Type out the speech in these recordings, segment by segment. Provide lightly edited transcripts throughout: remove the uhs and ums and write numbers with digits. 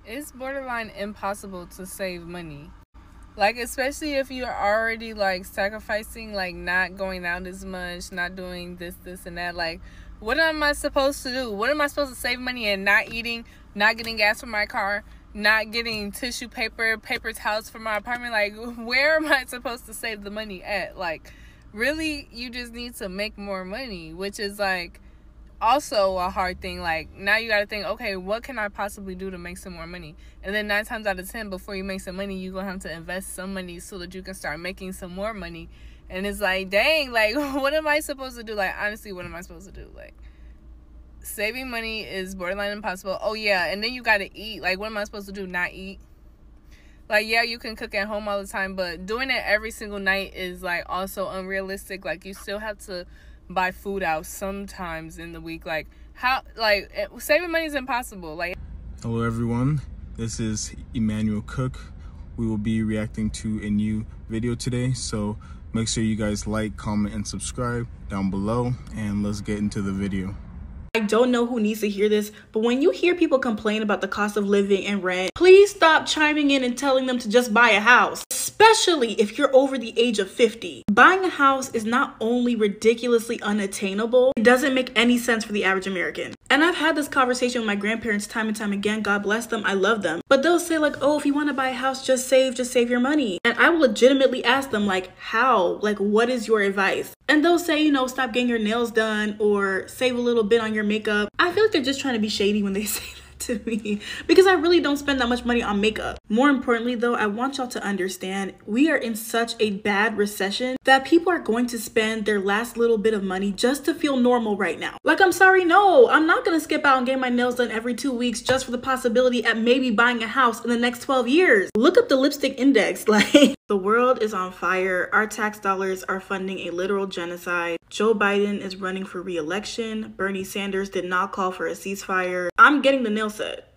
It's borderline impossible to save money. Like, especially if you're already, like, sacrificing, like, not going out as much, not doing this, and that. Like, what am I supposed to do? What am I supposed to save money and not eating, not getting gas for my car, not getting tissue paper, paper towels for my apartment? Like, where am I supposed to save the money at? Like, really, you just need to make more money, which is, like, also a hard thing. Like, now you gotta think, okay, what can I possibly do to make some more money? And then 9 times out of 10, before you make some money, you're gonna have to invest some money so that you can start making some more money. And it's like, dang, like, what am I supposed to do? Like, honestly, what am I supposed to do? Like, saving money is borderline impossible. Oh yeah, and then you gotta eat. Like, what am I supposed to do? Not eat? Like, yeah, you can cook at home all the time, but doing it every single night is, like, also unrealistic. Like, you still have to buy food out sometimes in the week. Like, how, like, saving money is impossible. Like, hello everyone, this is Emmanuel Cook. We will be reacting to a new video today, so make sure you guys like, comment, and subscribe down below, and let's get into the video. I don't know who needs to hear this, but when you hear people complain about the cost of living and rent, please stop chiming in and telling them to just buy a house, especially if you're over the age of 50. Buying a house is not only ridiculously unattainable, it doesn't make any sense for the average American. And I've had this conversation with my grandparents time and time again. God bless them, I love them. But they'll say, like, oh, if you want to buy a house, just save your money. And I will legitimately ask them, like, how? Like, what is your advice? And they'll say, you know, stop getting your nails done or save a little bit on your makeup. I feel like they're just trying to be shady when they say that to me, because I really don't spend that much money on makeup. More importantly though, I want y'all to understand we are in such a bad recession that people are going to spend their last little bit of money just to feel normal right now. Like, I'm sorry, no, I'm not gonna skip out and get my nails done every 2 weeks just for the possibility at maybe buying a house in the next 12 years. Look up the lipstick index. Like, the world is on fire. Our tax dollars are funding a literal genocide. Joe Biden is running for re-election. Bernie Sanders did not call for a ceasefire. I'm getting the nail set.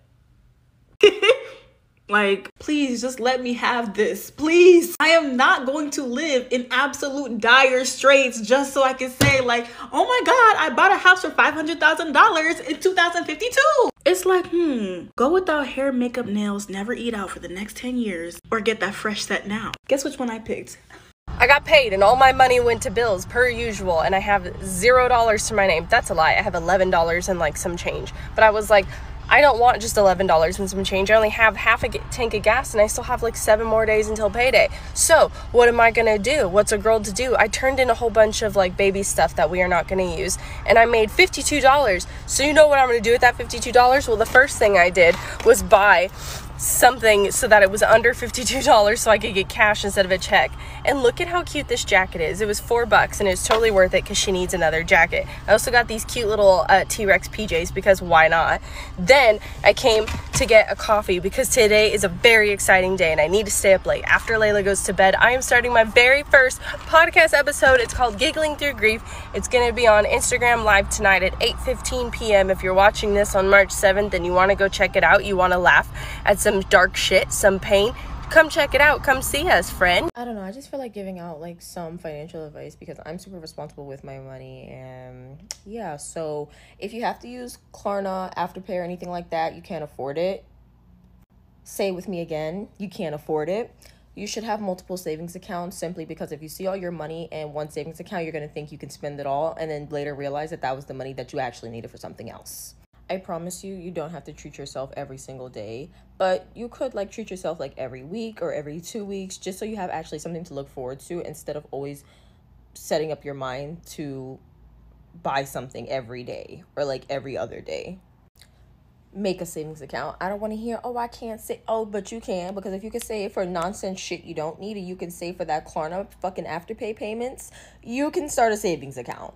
Like, please just let me have this, please. I am not going to live in absolute dire straits just so I can say, like, oh my God, I bought a house for $500,000 in 2052. It's like, go without hair, makeup, nails, never eat out for the next 10 years, or get that fresh set now. Guess which one I picked? I got paid and all my money went to bills per usual, and I have $0 to my name. That's a lie. I have $11 and like some change. But I was like, I don't want just $11 and some change. I only have half a tank of gas and I still have like 7 more days until payday. So what am I gonna do? What's a girl to do? I turned in a whole bunch of like baby stuff that we are not gonna use, and I made $52. So you know what I'm gonna do with that $52? Well, the first thing I did was buy something so that it was under $52 so I could get cash instead of a check. And look at how cute this jacket is. It was $4 and it's totally worth it because she needs another jacket. I also got these cute little T-Rex PJs because why not? Then I came to get a coffee because today is a very exciting day and I need to stay up late. After Layla goes to bed, I am starting my very first podcast episode. It's called Giggling Through Grief. It's going to be on Instagram Live tonight at 8:15 p.m. If you're watching this on March 7th and you want to go check it out, you want to laugh at some dark shit, some pain, come check it out. Come see us, friend. I don't know, I just feel like giving out like some financial advice because I'm super responsible with my money. And yeah, so if you have to use Klarna, Afterpay, or anything like that, you can't afford it. Say with me again, you can't afford it. You should have multiple savings accounts, simply because if you see all your money in one savings account, you're going to think you can spend it all and then later realize that that was the money that you actually needed for something else. I promise you, you don't have to treat yourself every single day, but you could like treat yourself like every week or every 2 weeks, just so you have actually something to look forward to instead of always setting up your mind to buy something every day or like every other day. Make a savings account. I don't want to hear, oh, I can't save. Oh, but you can, because if you can save for nonsense shit you don't need, and you can save for that Klarna fucking Afterpay payments, you can start a savings account.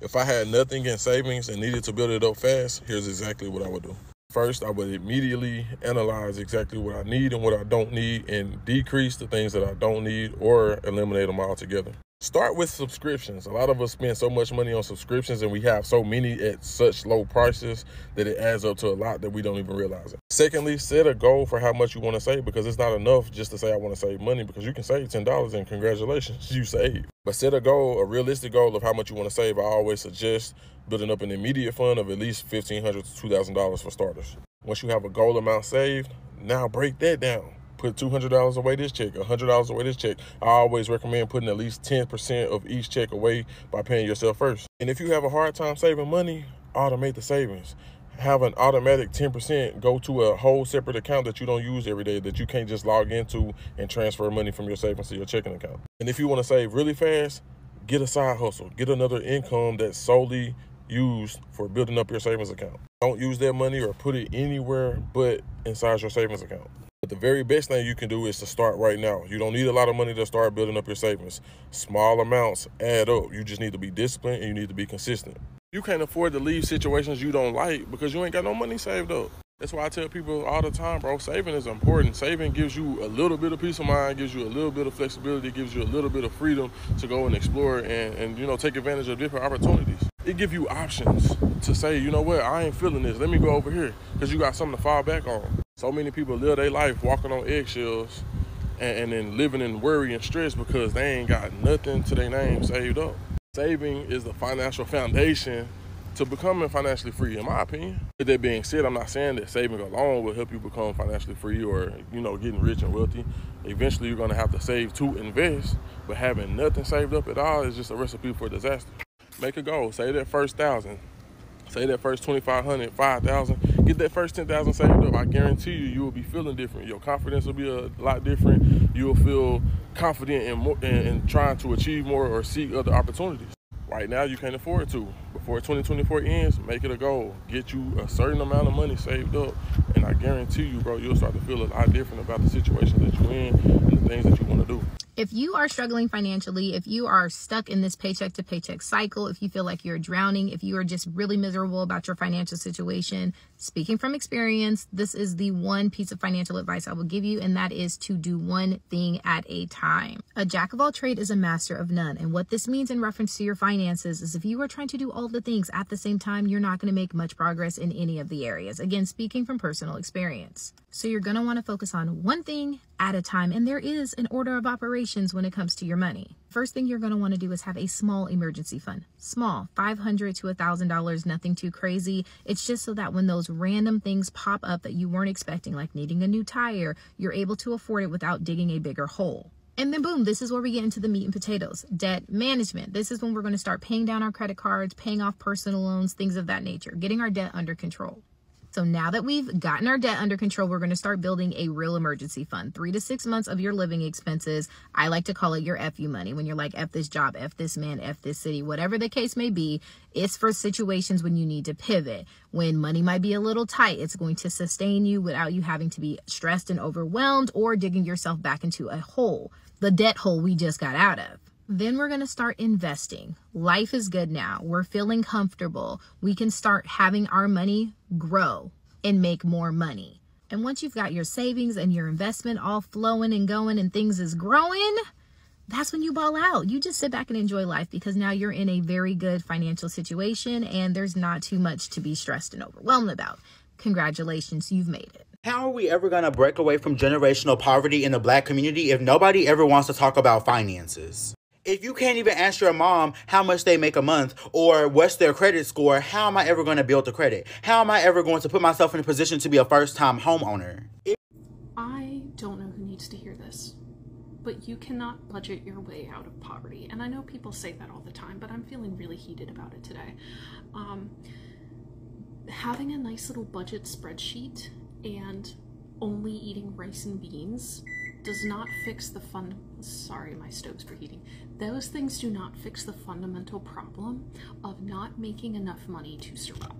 If I had nothing in savings and needed to build it up fast, here's exactly what I would do. First, I would immediately analyze exactly what I need and what I don't need and decrease the things that I don't need or eliminate them altogether. Start with subscriptions. A lot of us spend so much money on subscriptions and we have so many at such low prices that it adds up to a lot that we don't even realize it. Secondly, set a goal for how much you want to save, because it's not enough just to say I want to save money, because you can save $10 and congratulations, you saved. But set a goal, a realistic goal of how much you want to save. I always suggest building up an immediate fund of at least $1,500 to $2,000 for starters. Once you have a goal amount saved, now break that down. Put $200 away this check, $100 away this check. I always recommend putting at least 10% of each check away by paying yourself first. And if you have a hard time saving money, automate the savings. Have an automatic 10% go to a whole separate account that you don't use every day, that you can't just log into and transfer money from your savings to your checking account. And if you want to save really fast, get a side hustle. Get another income that's solely used for building up your savings account. Don't use that money or put it anywhere but inside your savings account. But the very best thing you can do is to start right now. You don't need a lot of money to start building up your savings. Small amounts add up. You just need to be disciplined and you need to be consistent. You can't afford to leave situations you don't like because you ain't got no money saved up. That's why I tell people all the time, bro, saving is important. Saving gives you a little bit of peace of mind, gives you a little bit of flexibility, gives you a little bit of freedom to go and explore and you know, take advantage of different opportunities. It gives you options to say, you know what, I ain't feeling this. Let me go over here, because you got something to fall back on. So many people live their life walking on eggshells and then living in worry and stress because they ain't got nothing to their name saved up. Saving is the financial foundation to becoming financially free, in my opinion. With that being said, I'm not saying that saving alone will help you become financially free or, you know, getting rich and wealthy. Eventually, you're gonna have to save to invest, but having nothing saved up at all is just a recipe for disaster. Make a goal, save that first 1,000. Say that first 2,500, 5,000, get that first 10,000 saved up. I guarantee you will be feeling different. Your confidence will be a lot different. You will feel confident in trying to achieve more or seek other opportunities. Right now, you can't afford to. Before 2024 ends, make it a goal. Get you a certain amount of money saved up, and I guarantee you, bro, you'll start to feel a lot different about the situation that you're in and the things that you want to do. If you are struggling financially, if you are stuck in this paycheck to paycheck cycle, if you feel like you're drowning, if you are just really miserable about your financial situation, speaking from experience, this is the one piece of financial advice I will give you, and that is to do one thing at a time. A jack of all trades is a master of none. And what this means in reference to your finances is if you are trying to do all the things at the same time, you're not going to make much progress in any of the areas. Again, speaking from personal experience. So you're going to want to focus on one thing at a time. And there is an order of operations when it comes to your money. First thing you're going to want to do is have a small emergency fund. Small, $500 to $1,000, nothing too crazy. It's just so that when those random things pop up that you weren't expecting, like needing a new tire, you're able to afford it without digging a bigger hole. And then boom, this is where we get into the meat and potatoes, debt management. This is when we're going to start paying down our credit cards, paying off personal loans, things of that nature, getting our debt under control. So now that we've gotten our debt under control, we're going to start building a real emergency fund. 3 to 6 months of your living expenses. I like to call it your FU money. When you're like, F this job, F this man, F this city, whatever the case may be, it's for situations when you need to pivot. When money might be a little tight, it's going to sustain you without you having to be stressed and overwhelmed or digging yourself back into a hole, the debt hole we just got out of. Then we're going to start investing. Life is good now. We're feeling comfortable. We can start having our money grow and make more money. And once you've got your savings and your investment all flowing and going and things is growing, that's when you ball out. You just sit back and enjoy life because now you're in a very good financial situation and there's not too much to be stressed and overwhelmed about. Congratulations, you've made it. How are we ever going to break away from generational poverty in the Black community if nobody ever wants to talk about finances? If you can't even ask your mom how much they make a month or what's their credit score, how am I ever going to build the credit? How am I ever going to put myself in a position to be a first-time homeowner? I don't know who needs to hear this, but you cannot budget your way out of poverty. And I know people say that all the time, but I'm feeling really heated about it today. Having a nice little budget spreadsheet and only eating rice and beans does not fix the sorry, my stove's preheating. Those things do not fix the fundamental problem of not making enough money to survive.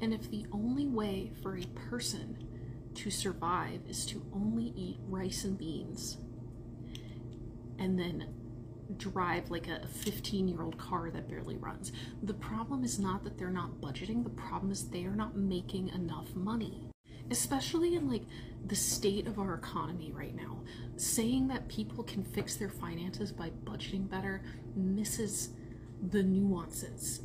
And if the only way for a person to survive is to only eat rice and beans and then drive like a 15-year-old car that barely runs, the problem is not that they're not budgeting, the problem is they are not making enough money. Especially in like the state of our economy right now, saying that people can fix their finances by budgeting better misses the nuances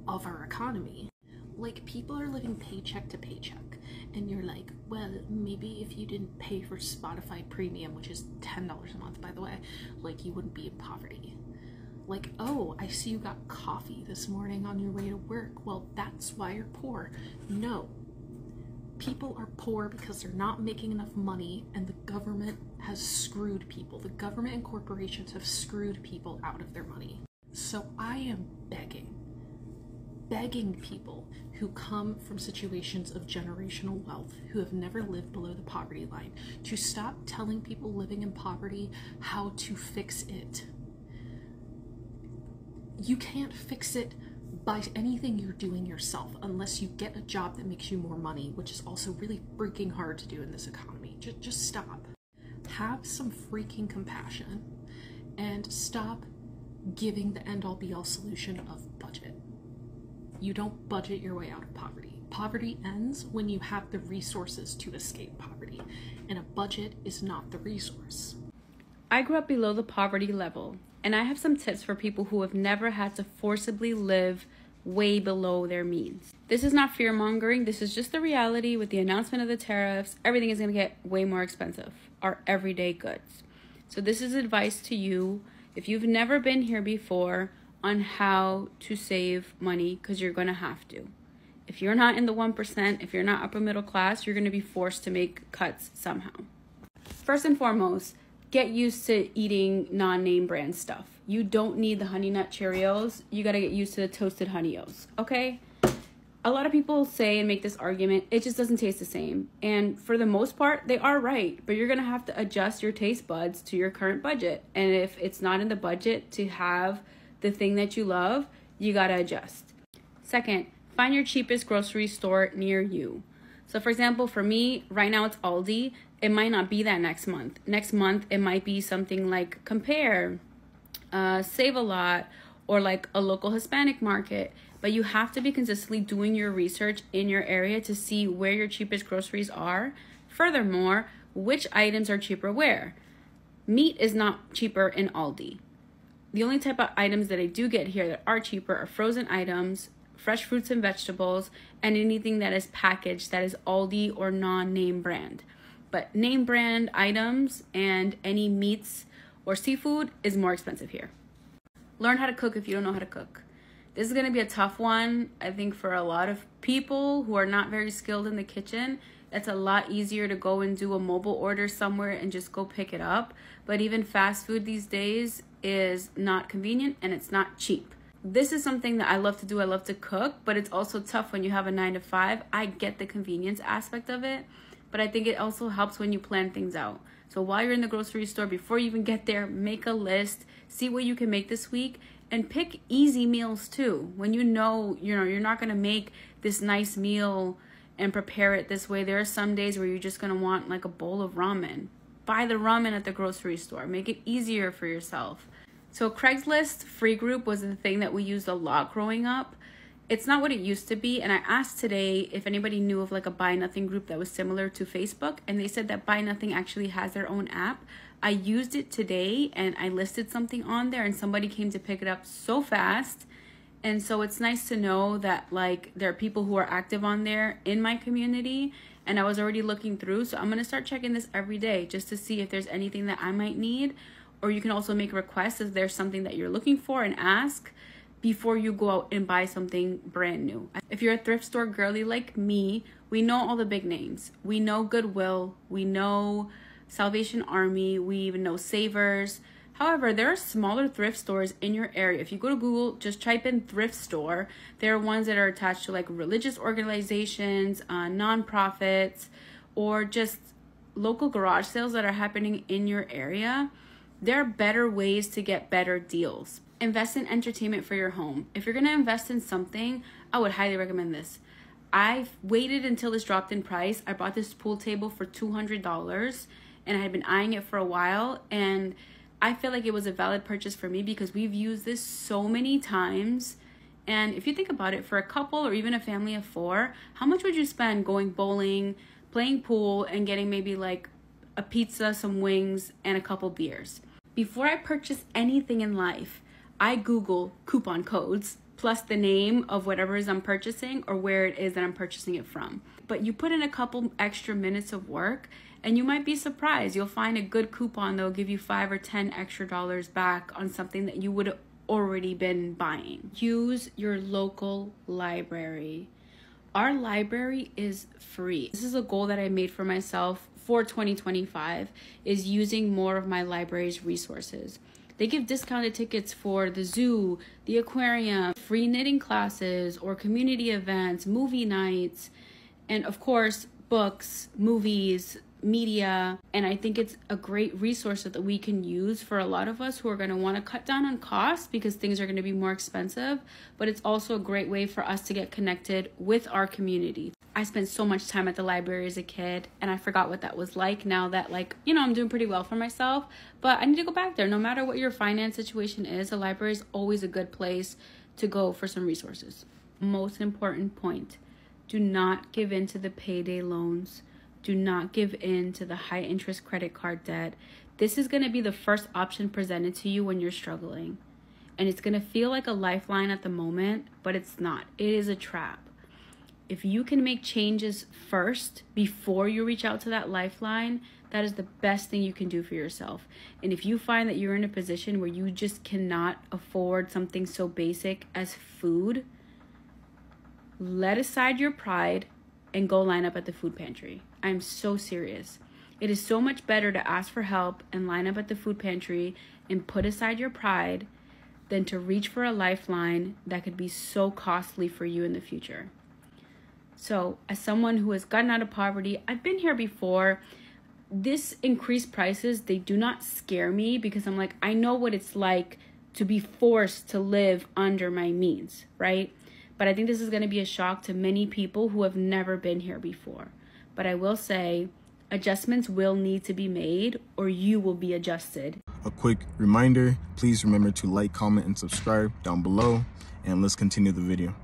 of our economy. Like, people are living paycheck to paycheck, and you're like, well, maybe if you didn't pay for Spotify Premium, which is $10 a month, by the way, like, you wouldn't be in poverty. Like, oh, I see you got coffee this morning on your way to work. Well, that's why you're poor. No. People are poor because they're not making enough money, and the government has screwed people. The government and corporations have screwed people out of their money. So I am begging people who come from situations of generational wealth, who have never lived below the poverty line, to stop telling people living in poverty how to fix it. You can't fix it by anything you're doing yourself unless you get a job that makes you more money, which is also really freaking hard to do in this economy. Just stop. Have some freaking compassion and stop giving the end-all be-all solution of budget. You don't budget your way out of poverty. Poverty ends when you have the resources to escape poverty, and a budget is not the resource. I grew up below the poverty level, and I have some tips for people who have never had to forcibly live way below their means. This is not fear-mongering. This is just the reality. With the announcement of the tariffs, everything is going to get way more expensive, our everyday goods. So this is advice to you if you've never been here before on how to save money, because you're going to have to. If you're not in the 1%, if you're not upper middle class, you're going to be forced to make cuts somehow. First and foremost, get used to eating non-name brand stuff. You don't need the Honey Nut Cheerios. You got to get used to the Toasted Honey-O's, okay? A lot of people say and make this argument, it just doesn't taste the same. And for the most part, they are right. But you're going to have to adjust your taste buds to your current budget. And if it's not in the budget to have the thing that you love, you got to adjust. Second, find your cheapest grocery store near you. So for example, for me, right now it's Aldi. It might not be that next month. Next month, it might be something like Compare, Save a Lot, or like a local Hispanic market. But you have to be consistently doing your research in your area to see where your cheapest groceries are. Furthermore, which items are cheaper where. Meat is not cheaper in Aldi. The only type of items that I do get here that are cheaper are frozen items, fresh fruits and vegetables, and anything that is packaged that is Aldi or non-name brand. But name brand items and any meats or seafood is more expensive here. Learn how to cook if you don't know how to cook. This is going to be a tough one, I think, for a lot of people who are not very skilled in the kitchen. It's a lot easier to go and do a mobile order somewhere and just go pick it up. But even fast food these days is not convenient and it's not cheap. This is something that I love to do. I love to cook, but it's also tough when you have a 9-to-5. I get the convenience aspect of it, but I think it also helps when you plan things out. So while you're in the grocery store, before you even get there, make a list, see what you can make this week, and pick easy meals too. When you're not going to make this nice meal and prepare it this way. There are some days where you're just going to want like a bowl of ramen. Buy the ramen at the grocery store. Make it easier for yourself. So Craigslist free group was the thing that we used a lot growing up. It's not what it used to be. And I asked today if anybody knew of like a Buy Nothing group that was similar to Facebook. And they said that Buy Nothing actually has their own app. I used it today and I listed something on there and somebody came to pick it up so fast. And so it's nice to know that like there are people who are active on there in my community, and I was already looking through. So I'm going to start checking this every day just to see if there's anything that I might need. Or you can also make requests if there's something that you're looking for and ask before you go out and buy something brand new. If you're a thrift store girly like me, we know all the big names. We know Goodwill, we know Salvation Army, we even know Savers. However, there are smaller thrift stores in your area. If you go to Google, just type in thrift store. There are ones that are attached to like religious organizations, nonprofits, or just local garage sales that are happening in your area. There are better ways to get better deals. Invest in entertainment for your home. If you're going to invest in something, I would highly recommend this. I waited until this dropped in price. I bought this pool table for $200 and I had been eyeing it for a while, and I feel like it was a valid purchase for me because we've used this so many times. And if you think about it, for a couple or even a family of 4, how much would you spend going bowling, playing pool, and getting maybe like a pizza, some wings, and a couple beers? Before I purchase anything in life, I Google coupon codes plus the name of whatever it is I'm purchasing or where it is that I'm purchasing it from. But you put in a couple extra minutes of work and you might be surprised. You'll find a good coupon that will give you $5 or $10 extra back on something that you would have already been buying. Use your local library. Our library is free. This is a goal that I made for myself for 2025, is using more of my library's resources. They give discounted tickets for the zoo, the aquarium, free knitting classes or community events, movie nights, and of course, books, movies, media. And I think it's a great resource that we can use for a lot of us who are going to want to cut down on costs because things are going to be more expensive. But it's also a great way for us to get connected with our community. I spent so much time at the library as a kid, and I forgot what that was like now that, like, you know, I'm doing pretty well for myself. But I need to go back there. No matter what your finance situation is, the library is always a good place to go for some resources. Most important point, do not give in to the payday loans. Do not give in to the high interest credit card debt. This is going to be the first option presented to you when you're struggling. And it's going to feel like a lifeline at the moment, but it's not. It is a trap. If you can make changes first before you reach out to that lifeline, that is the best thing you can do for yourself. And if you find that you're in a position where you just cannot afford something so basic as food, let aside your pride and go line up at the food pantry. I'm so serious. It is so much better to ask for help and line up at the food pantry and put aside your pride than to reach for a lifeline that could be so costly for you in the future. So, as someone who has gotten out of poverty, I've been here before. This increased prices, they do not scare me because I'm like, I know what it's like to be forced to live under my means, right? But I think this is going to be a shock to many people who have never been here before. But I will say, adjustments will need to be made or you will be adjusted. A quick reminder, please remember to like, comment, and subscribe down below, and let's continue the video.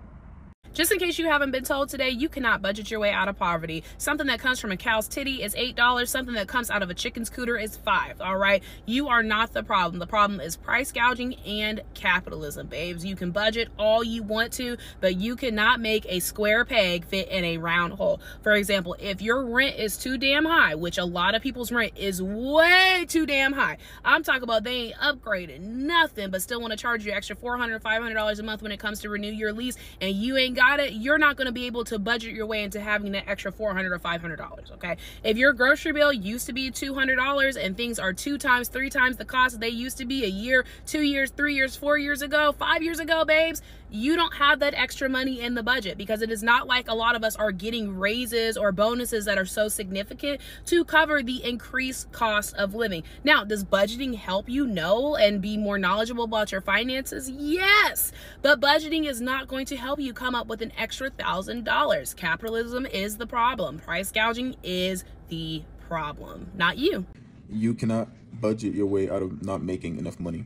Just in case you haven't been told today, you cannot budget your way out of poverty. Something that comes from a cow's titty is $8. Something that comes out of a chicken's cooter is $5. All right. You are not the problem. The problem is price gouging and capitalism, babes. You can budget all you want to, but you cannot make a square peg fit in a round hole. For example, if your rent is too damn high, which a lot of people's rent is way too damn high. I'm talking about they ain't upgraded nothing, but still want to charge you extra $400, $500 a month when it comes to renew your lease, and you ain't got it, you're not going to be able to budget your way into having that extra $400 or $500. Okay, if your grocery bill used to be $200 and things are 2 times, 3 times the cost they used to be a year, 2 years, 3 years, 4 years ago, 5 years ago, babes, you don't have that extra money in the budget because it is not like a lot of us are getting raises or bonuses that are so significant to cover the increased cost of living. Now, does budgeting help you know and be more knowledgeable about your finances? Yes, but budgeting is not going to help you come up with an extra $1,000. Capitalism is the problem. Price gouging is the problem, not you. You cannot budget your way out of not making enough money,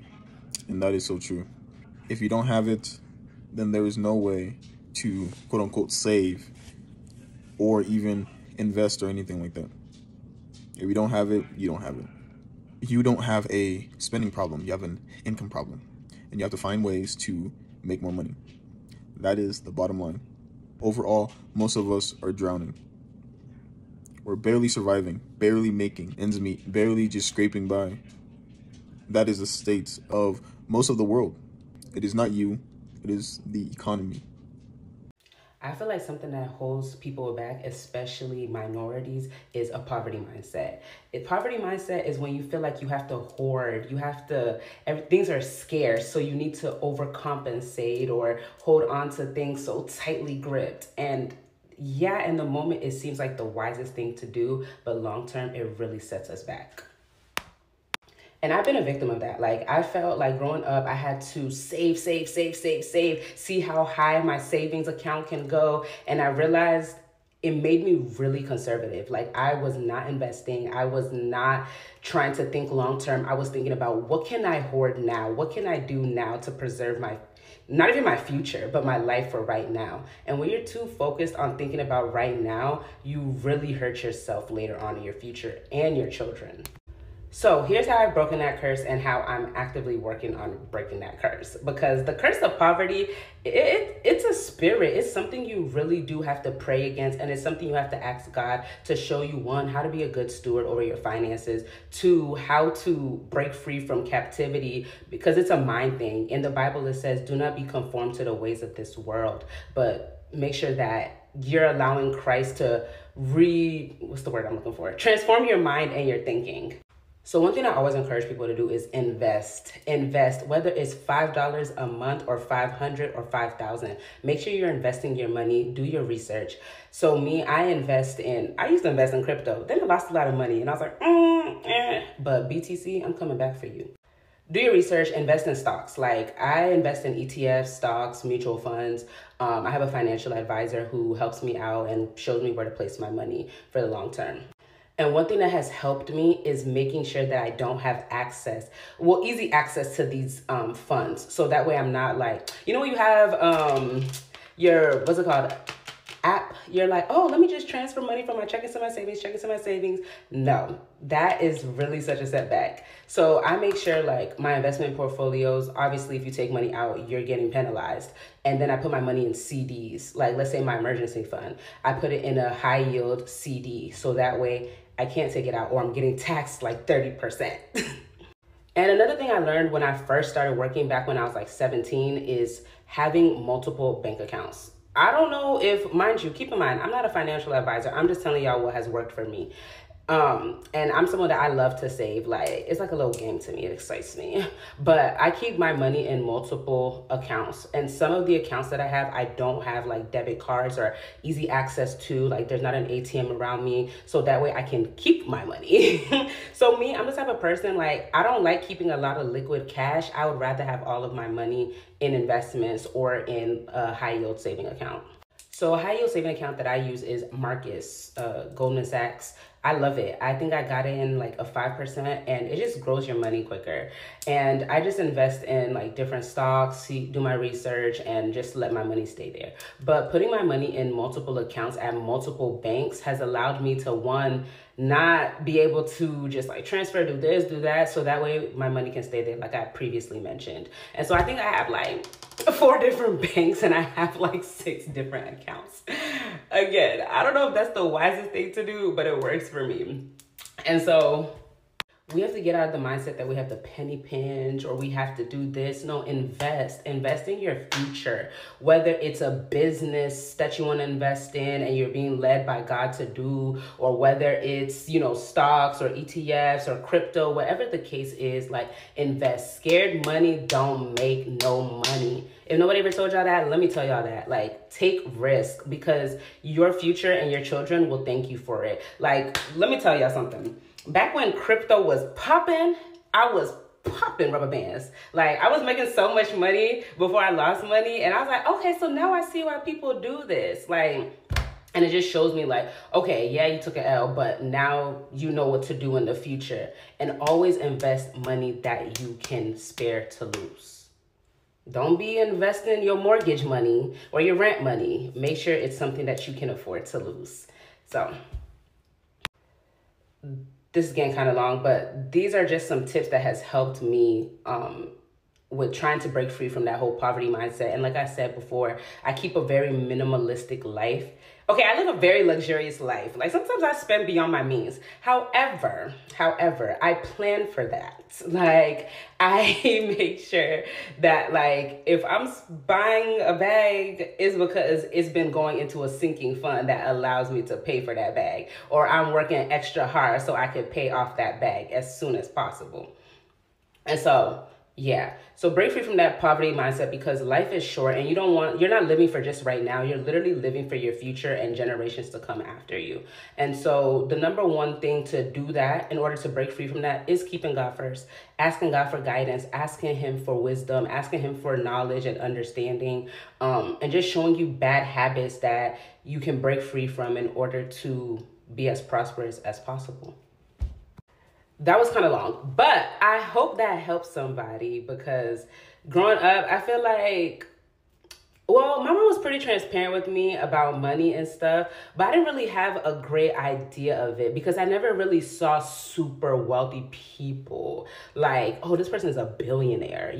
and that is so true. If you don't have it, then there is no way to quote unquote save or even invest or anything like that. If you don't have it, you don't have it. You don't have a spending problem, you have an income problem, and you have to find ways to make more money. That is the bottom line. Overall, most of us are drowning. We're barely surviving, barely making ends meet, barely just scraping by. That is the state of most of the world. It is not you, it is the economy. I feel like something that holds people back, especially minorities, is a poverty mindset. A poverty mindset is when you feel like you have to hoard, things are scarce, so you need to overcompensate or hold on to things so tightly gripped. And yeah, in the moment, it seems like the wisest thing to do, but long term, it really sets us back. And I've been a victim of that. Like, I felt like growing up, I had to save, see how high my savings account can go. And I realized it made me really conservative. Like, I was not investing. I was not trying to think long term. I was thinking about, what can I hoard now? What can I do now to preserve not even my future, but my life for right now? And when you're too focused on thinking about right now, you really hurt yourself later on in your future and your children. So here's how I've broken that curse and how I'm actively working on breaking that curse. Because the curse of poverty, it's a spirit. It's something you really do have to pray against. And it's something you have to ask God to show you, 1, how to be a good steward over your finances. 2, how to break free from captivity, because it's a mind thing. In the Bible, it says, do not be conformed to the ways of this world, but make sure that you're allowing Christ to transform your mind and your thinking. So one thing I always encourage people to do is invest, whether it's $5 a month or 500 or 5,000. Make sure you're investing your money, do your research. So me, I used to invest in crypto. Then I lost a lot of money and I was like, but BTC, I'm coming back for you. Do your research, invest in stocks. Like I invest in ETFs, stocks, mutual funds. I have a financial advisor who helps me out and shows me where to place my money for the long term. And one thing that has helped me is making sure that I don't have easy access to these funds. So that way I'm not like, when you have your, app, you're like, oh, let me just transfer money from my checking to my savings. No, that is really such a setback. So I make sure like my investment portfolios, obviously if you take money out, you're getting penalized. And then I put my money in CDs, like let's say my emergency fund. I put it in a high yield CD. So that way I can't take it out or I'm getting taxed like 30%. And another thing I learned when I first started working back when I was like 17 is having multiple bank accounts. I don't know if, mind you, keep in mind, I'm not a financial advisor. I'm just telling y'all what has worked for me. And I'm someone that I love to save. Like, it's like a little game to me. It excites me. But I keep my money in multiple accounts. And some of the accounts that I don't have like debit cards or easy access to. Like, there's not an ATM around me. So that way I can keep my money. So me, I'm the type of person, like, I don't like keeping a lot of liquid cash. I would rather have all of my money in investments or in a high yield saving account. So a high yield saving account that I use is Marcus, Goldman Sachs. I love it. I think I got it in like a 5% and it just grows your money quicker. And I just invest in like different stocks, do my research and just let my money stay there. But putting my money in multiple accounts at multiple banks has allowed me to, one, not be able to just like transfer, do this, do that. So that way my money can stay there like I previously mentioned. And so I think I have like 4 different banks and I have like 6 different accounts. Again, I don't know if that's the wisest thing to do, but it works for me. And so we have to get out of the mindset that we have to penny pinch or we have to do this. No, invest in your future, whether it's a business that you want to invest in and you're being led by God to do, or whether it's, stocks or ETFs or crypto, whatever the case is, like invest. Scared money don't make no money. If nobody ever told y'all that, let me tell y'all that. Like, take risk because your future and your children will thank you for it. Like, let me tell y'all something. Back when crypto was popping, I was popping rubber bands. Like, I was making so much money before I lost money. And I was like, okay, so now I see why people do this. Like, and it just shows me like, okay, yeah, you took an L, but now you know what to do in the future. And always invest money that you can spare to lose. Don't be investing your mortgage money or your rent money. Make sure it's something that you can afford to lose. So this is getting kind of long, but these are just some tips that has helped me with trying to break free from that whole poverty mindset. And like I said before, I keep a very minimalistic life. Okay, I live a very luxurious life. Like sometimes I spend beyond my means. However, I plan for that. Like I make sure that like if I'm buying a bag, it's because it's been going into a sinking fund that allows me to pay for that bag. Or I'm working extra hard so I can pay off that bag as soon as possible. And so, yeah. So break free from that poverty mindset because life is short and you're not living for just right now. You're literally living for your future and generations to come after you. And so the number one thing to do that in order to break free from that is keeping God first, asking God for guidance, asking him for wisdom, asking him for knowledge and understanding, and just showing you bad habits that you can break free from in order to be as prosperous as possible. That was kind of long, but I hope that helps somebody because growing up, I feel like, well, my mom was pretty transparent with me about money and stuff, but I didn't really have a great idea of it because I never really saw super wealthy people like, oh, this person is a billionaire,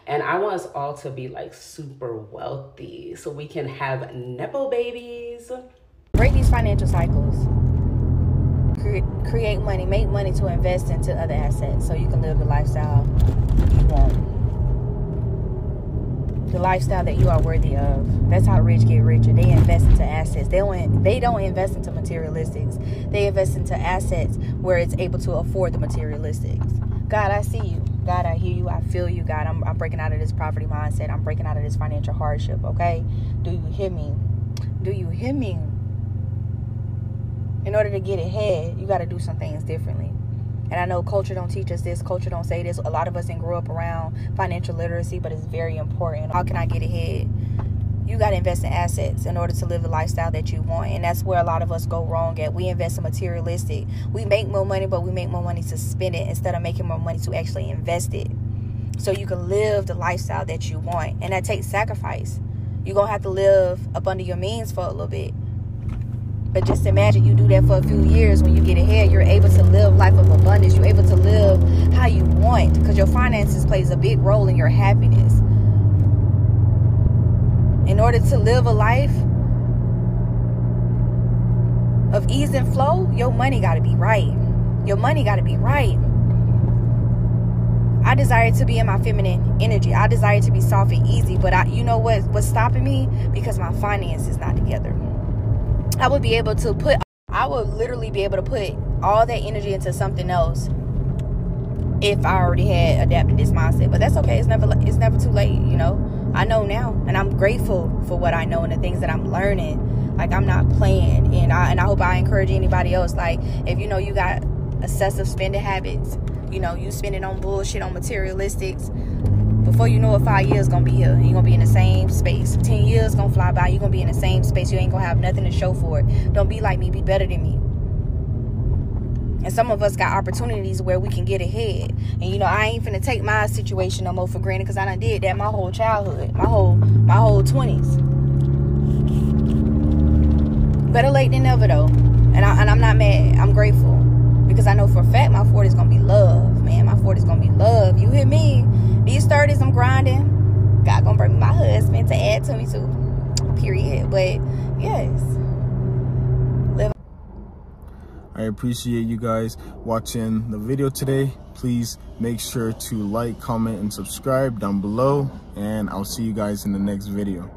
And I want us all to be like super wealthy so we can have Nepo babies. Break these financial cycles. Create money, make money to invest into other assets so you can live the lifestyle you want. the lifestyle that you are worthy of. That's how rich get richer. They invest into assets. They don't invest into materialistics. They invest into assets where it's able to afford the materialistics. God, I see you. God, I hear you. I feel you. God, I'm breaking out of this poverty mindset. I'm breaking out of this financial hardship, okay? Do you hear me? Do you hear me? In order to get ahead, you got to do some things differently. And I know culture don't teach us this. Culture don't say this. A lot of us didn't grow up around financial literacy, but it's very important. How can I get ahead? You got to invest in assets in order to live the lifestyle that you want. And that's where a lot of us go wrong at. We invest in materialistic. We make more money, but we make more money to spend it instead of making more money to actually invest it. So you can live the lifestyle that you want. And that takes sacrifice. You're going to have to live up under your means for a little bit. But just imagine you do that for a few years. When you get ahead, you're able to live life of abundance. You're able to live how you want, because your finances plays a big role in your happiness. In order to live a life of ease and flow, your money got to be right. Your money got to be right. I desire to be in my feminine energy. I desire to be soft and easy. But you know what's stopping me? Because my finances is not together. I would literally be able to put all that energy into something else if I already had adapted this mindset. But that's okay. It's never too late, you know. I know now, and I'm grateful for what I know and the things that I'm learning. Like, I'm not playing, and I hope I encourage anybody else. Like, if you know you got excessive spending habits, you know, you spending on bullshit, on materialistics, before you know it, 5 years gonna be here. You're gonna be in the same space. 10 years gonna fly by. You're gonna be in the same space. You ain't gonna have nothing to show for it. Don't be like me. Be better than me. And some of us got opportunities where we can get ahead. And you know, I ain't finna take my situation no more for granted, because I done did that my whole childhood, my whole 20s. Better late than never though. And I'm not mad. I'm grateful, because I know for a fact my 40s gonna be love, man. My 40s gonna be love. You hear me? These 30s, I'm grinding. God gonna bring me my husband to add to me too. Period. But yes, I appreciate you guys watching the video today. Please make sure to like, comment, and subscribe down below. And I'll see you guys in the next video.